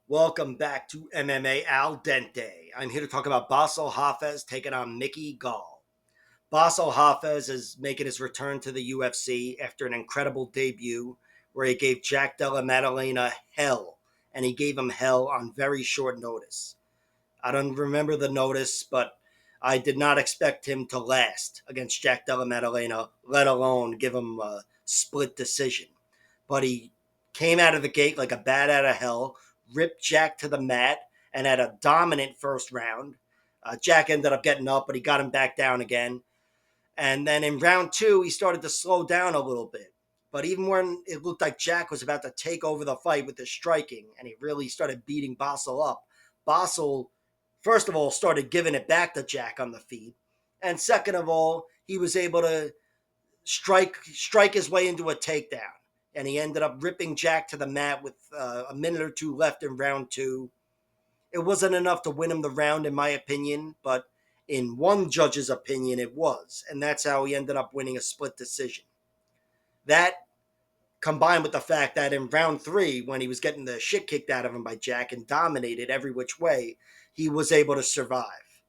Welcome back to MMA Al Dente. I'm here to talk about Bassil Hafez taking on Mickey Gall. Bassil Hafez is making his return to the UFC after an incredible debut where he gave Jack Della Maddalena hell, and he gave him hell on very short notice. I don't remember the notice, but I did not expect him to last against Jack Della Maddalena, let alone give him a split decision. But he came out of the gate like a bat out of hell, ripped Jack to the mat, and had a dominant first round. Jack ended up getting up, but he got him back down again. And then in round two, he started to slow down a little bit. But even when it looked like Jack was about to take over the fight with his striking, and he really started beating Bassil up, Bassil, first of all, started giving it back to Jack on the feet. And second of all, he was able to strike his way into a takedown. And he ended up ripping Jack to the mat with a minute or two left in round two. It wasn't enough to win him the round, in my opinion, but in one judge's opinion, it was. And that's how he ended up winning a split decision. That combined with the fact that in round three, when he was getting the shit kicked out of him by Jack and dominated every which way, he was able to survive.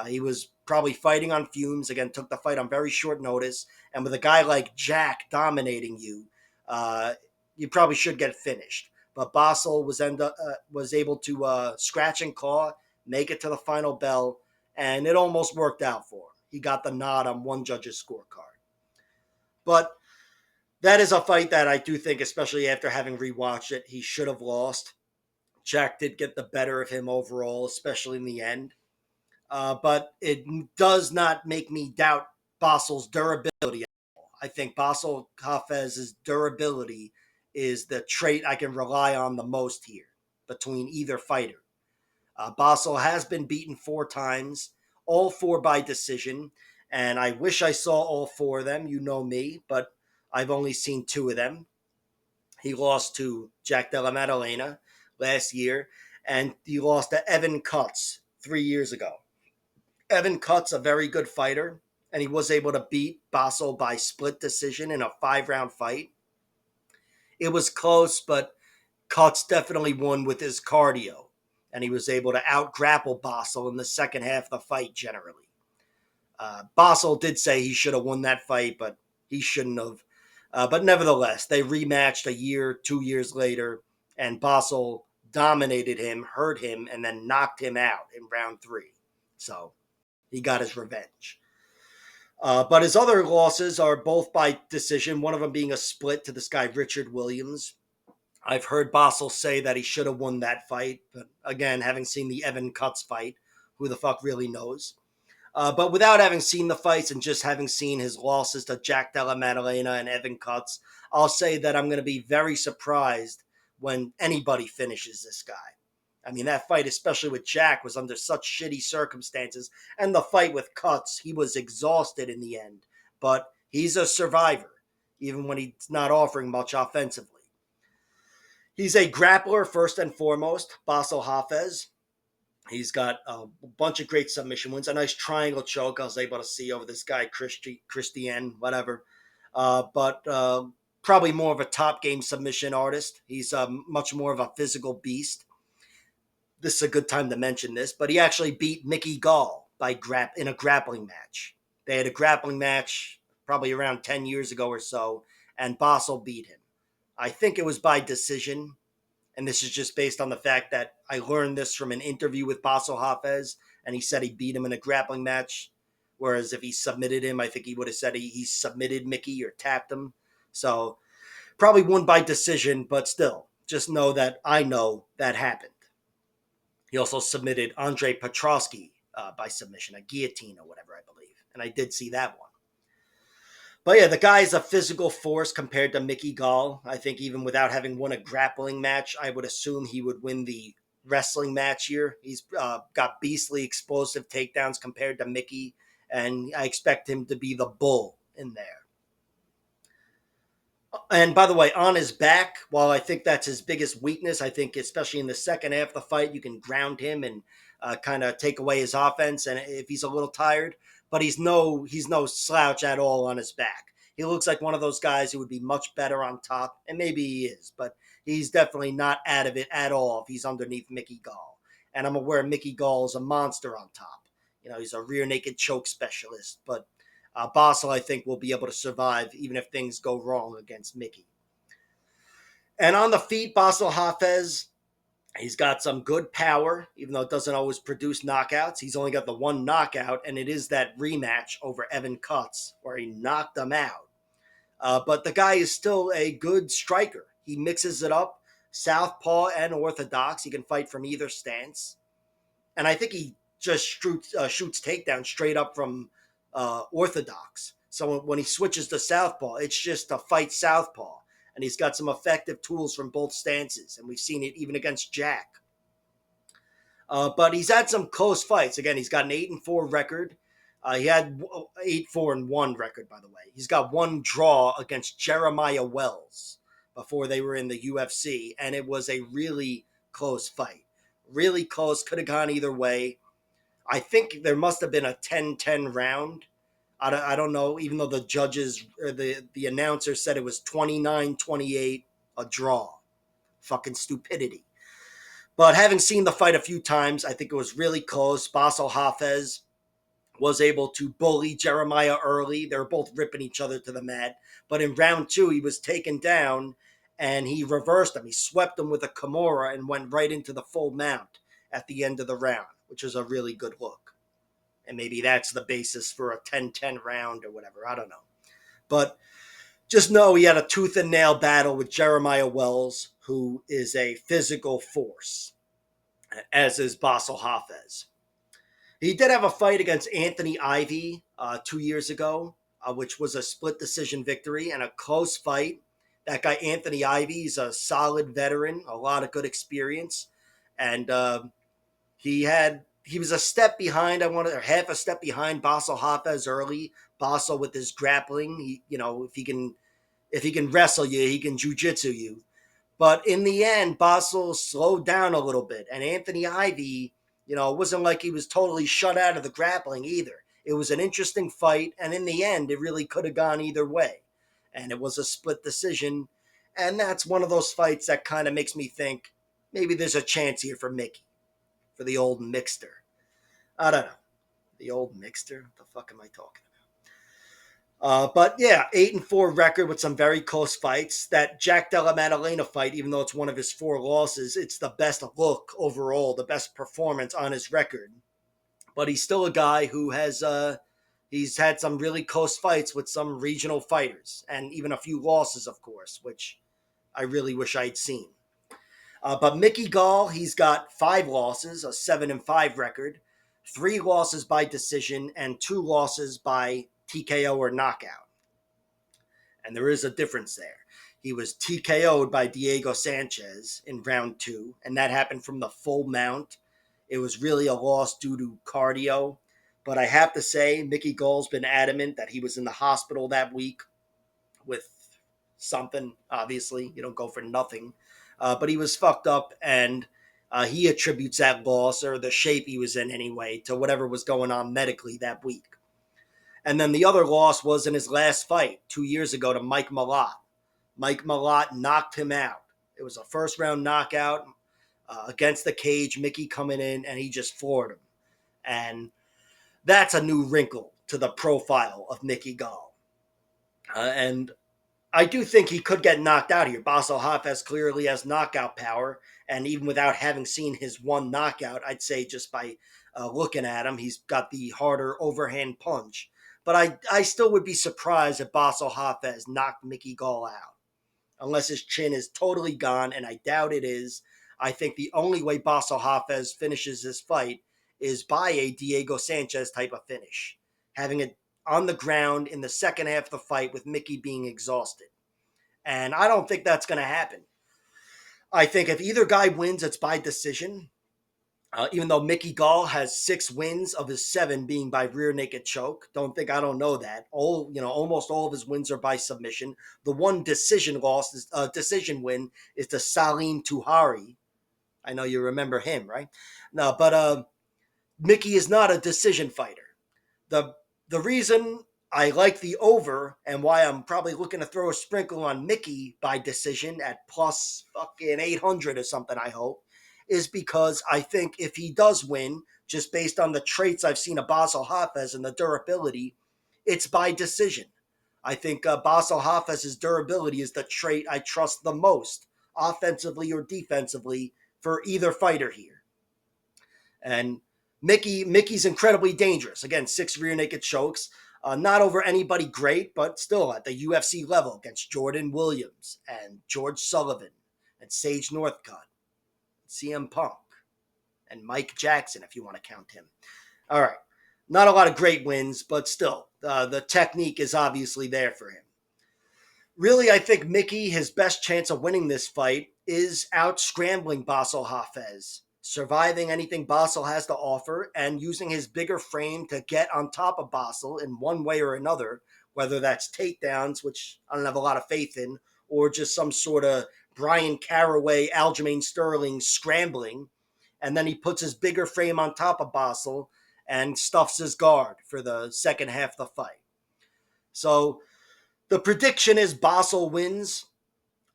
He was probably fighting on fumes. Again, took the fight on very short notice. And with a guy like Jack dominating you, you probably should get finished. But Basel was able to scratch and claw, make it to the final bell, and it almost worked out for him. He got the nod on one judge's scorecard. But that is a fight that I do think, especially after having rewatched it, he should have lost. Jack did get the better of him overall, especially in the end. But it does not make me doubt Bassel's durability. I think Bassil Hafez's durability is the trait I can rely on the most here between either fighter. Bassil has been beaten four times, all four by decision, and I wish I saw all four of them. You know me, but I've only seen two of them. He lost to Jack Della Maddalena last year, and he lost to Evan Cutts 3 years ago. Evan Cutts, a very good fighter, and he was able to beat Bassil by split decision in a 5 round fight. It was close, but Cutts definitely won with his cardio, and he was able to out grapple Bassil in the second half of the fight generally. Bassil did say he should have won that fight, but he shouldn't have. But nevertheless, they rematched a year, 2 years later, and Bassil dominated him, hurt him, and then knocked him out in round three. So he got his revenge. But his other losses are both by decision, one of them being a split to this guy, Richard Williams. I've heard Bassil say that he should have won that fight. But again, having seen the Evan Cutts fight, who the fuck really knows? But without having seen the fights and just having seen his losses to Jack Della Maddalena and Evan Cutts, I'll say that I'm going to be very surprised when anybody finishes this guy. I mean, that fight, especially with Jack, was under such shitty circumstances. And the fight with Cutts, he was exhausted in the end. But he's a survivor, even when he's not offering much offensively. He's a grappler, first and foremost, Bassil Hafez. He's got a bunch of great submission wins, a nice triangle choke I was able to see over this guy, Christian, whatever. But probably more of a top game submission artist. He's much more of a physical beast. This is a good time to mention this, but he actually beat Mickey Gall in a grappling match. They had a grappling match probably around 10 years ago or so, and Bassil beat him. I think it was by decision, and this is just based on the fact that I learned this from an interview with Bassil Hafez, and he said he beat him in a grappling match. Whereas if he submitted him, I think he would have said he submitted Mickey or tapped him. So probably won by decision, but still, just know that I know that happened. He also submitted Andre Petrosky by submission, a guillotine or whatever, I believe. And I did see that one. But yeah, the guy is a physical force compared to Mickey Gall. I think even without having won a grappling match, I would assume he would win the wrestling match here. He's got beastly explosive takedowns compared to Mickey, and I expect him to be the bull in there. And by the way, on his back, while I think that's his biggest weakness, I think especially in the second half of the fight, you can ground him and kind of take away his offense. And if he's a little tired, but he's no slouch at all on his back. He looks like one of those guys who would be much better on top, and maybe he is, but he's definitely not out of it at all if he's underneath Mickey Gall. And I'm aware Mickey Gall is a monster on top. He's a rear naked choke specialist, but Bassil, I think, will be able to survive even if things go wrong against Mickey. And on the feet, Bassil Hafez, he's got some good power, even though it doesn't always produce knockouts. He's only got the one knockout, and it is that rematch over Evan Cutts where he knocked him out. But the guy is still a good striker. He mixes it up, southpaw and orthodox. He can fight from either stance. And I think he just shoots takedowns straight up from orthodox. So when he switches to southpaw, it's just a fight southpaw. And he's got some effective tools from both stances. And we've seen it even against Jack. But he's had some close fights. Again, he's got an 8-4 record. He had 8-4-1 record, by the way. He's got one draw against Jeremiah Wells before they were in the UFC, and it was a really close fight. Really close, could have gone either way. I think there must have been a 10-10 round. I don't know, even though the judges, or the announcer said it was 29-28, a draw. Fucking stupidity. But having seen the fight a few times, I think it was really close. Bassil Hafez was able to bully Jeremiah early. They were both ripping each other to the mat. But in round 2, he was taken down and he reversed him. He swept him with a Kimura and went right into the full mount at the end of the round, which was a really good look. And maybe that's the basis for a 10-10 round or whatever. I don't know. But just know he had a tooth and nail battle with Jeremiah Wells, who is a physical force, as is Bassil Hafez. He did have a fight against Anthony Ivy 2 years ago, which was a split decision victory and a close fight. That guy, Anthony Ivy, is a solid veteran, a lot of good experience. And he was a step behind, or half a step behind Bassil Hafez early. Bassil with his grappling, if he can wrestle you, he can jiu-jitsu you. But in the end, Bassil slowed down a little bit. And Anthony Ivy, it wasn't like he was totally shut out of the grappling either. It was an interesting fight. And in the end, it really could have gone either way. And it was a split decision. And that's one of those fights that kind of makes me think maybe there's a chance here for Mickey, for the old Mixter. I don't know. The old Mixter? What the fuck am I talking about? But yeah, 8-4 record with some very close fights. That Jack Della Maddalena fight, even though it's one of his 4 losses, it's the best look overall, the best performance on his record. But he's still a guy who he's had some really close fights with some regional fighters, and even a few losses, of course, which I really wish I'd seen. But Mickey Gall, he's got 5 losses, a 7-5 record, 3 losses by decision, and 2 losses by TKO or knockout. And there is a difference there. He was TKO'd by Diego Sanchez in round 2, and that happened from the full mount. It was really a loss due to cardio. But I have to say, Mickey Gall's been adamant that he was in the hospital that week with something. Obviously, you don't go for nothing. But he was fucked up, and he attributes that loss, or the shape he was in anyway, to whatever was going on medically that week. And then the other loss was in his last fight 2 years ago to Mike Malott. Mike Malott knocked him out. It was a first-round knockout against the cage, Mickey coming in, and he just floored him. And that's a new wrinkle to the profile of Mickey Gall. And I do think he could get knocked out here. Bassil Hafez clearly has knockout power, and even without having seen his one knockout, I'd say just by looking at him, he's got the harder overhand punch. But I still would be surprised if Bassil Hafez knocked Mickey Gall out, unless his chin is totally gone, and I doubt it is. I think the only way Bassil Hafez finishes this fight is by a Diego Sanchez type of finish, having it on the ground in the second half of the fight with Mickey being exhausted. And I don't think that's going to happen. I think if either guy wins, it's by decision. Even though Mickey Gall has 6 wins of his 7 being by rear naked choke. I don't know that. Almost all of his wins are by submission. The one decision win is to Salim Touhari. I know you remember him, right? No, but Mickey is not a decision fighter. The reason I like the over, and why I'm probably looking to throw a sprinkle on Mickey by decision at plus fucking 800 or something, I hope, is because I think if he does win, just based on the traits I've seen of Bassil Hafez and the durability, it's by decision. I think Bassil Hafez's durability is the trait I trust the most, offensively or defensively, for either fighter here. And Mickey's incredibly dangerous. Again, 6 rear naked chokes. Not over anybody great, but still at the UFC level against Jordan Williams and George Sullivan and Sage Northcutt, CM Punk, and Mike Jackson, if you want to count him. All right. Not a lot of great wins, but still, the technique is obviously there for him. Really, I think Mickey, his best chance of winning this fight is out scrambling Bassil Hafez, surviving anything Bassil has to offer, and using his bigger frame to get on top of Bassil in one way or another, whether that's takedowns, which I don't have a lot of faith in, or just some sort of Brian Caraway, Aljamain Sterling scrambling. And then he puts his bigger frame on top of Bassil and stuffs his guard for the second half of the fight. So the prediction is Bassil wins.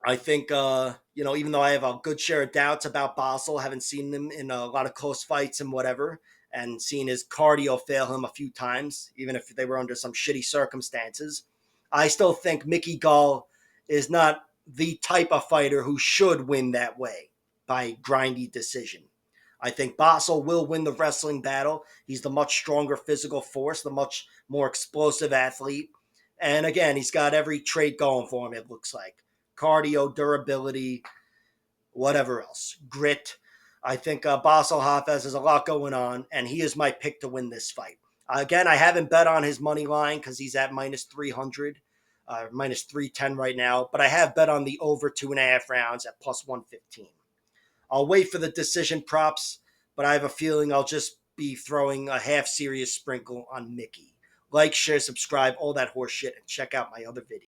I think, even though I have a good share of doubts about Bassil, haven't seen him in a lot of close fights and whatever, and seen his cardio fail him a few times, even if they were under some shitty circumstances, I still think Mickey Gall is not the type of fighter who should win that way by grindy decision. I think Bassil will win the wrestling battle. He's the much stronger physical force, the much more explosive athlete. And again, he's got every trait going for him, it looks like. Cardio, durability, whatever else. Grit. I think Bassil Hafez has a lot going on, and he is my pick to win this fight. Again, I haven't bet on his money line because he's at minus 300, minus 310 right now, but I have bet on the over 2.5 rounds at plus 115. I'll wait for the decision props, but I have a feeling I'll just be throwing a half serious sprinkle on Mickey. Like, share, subscribe, all that horse shit, and check out my other videos.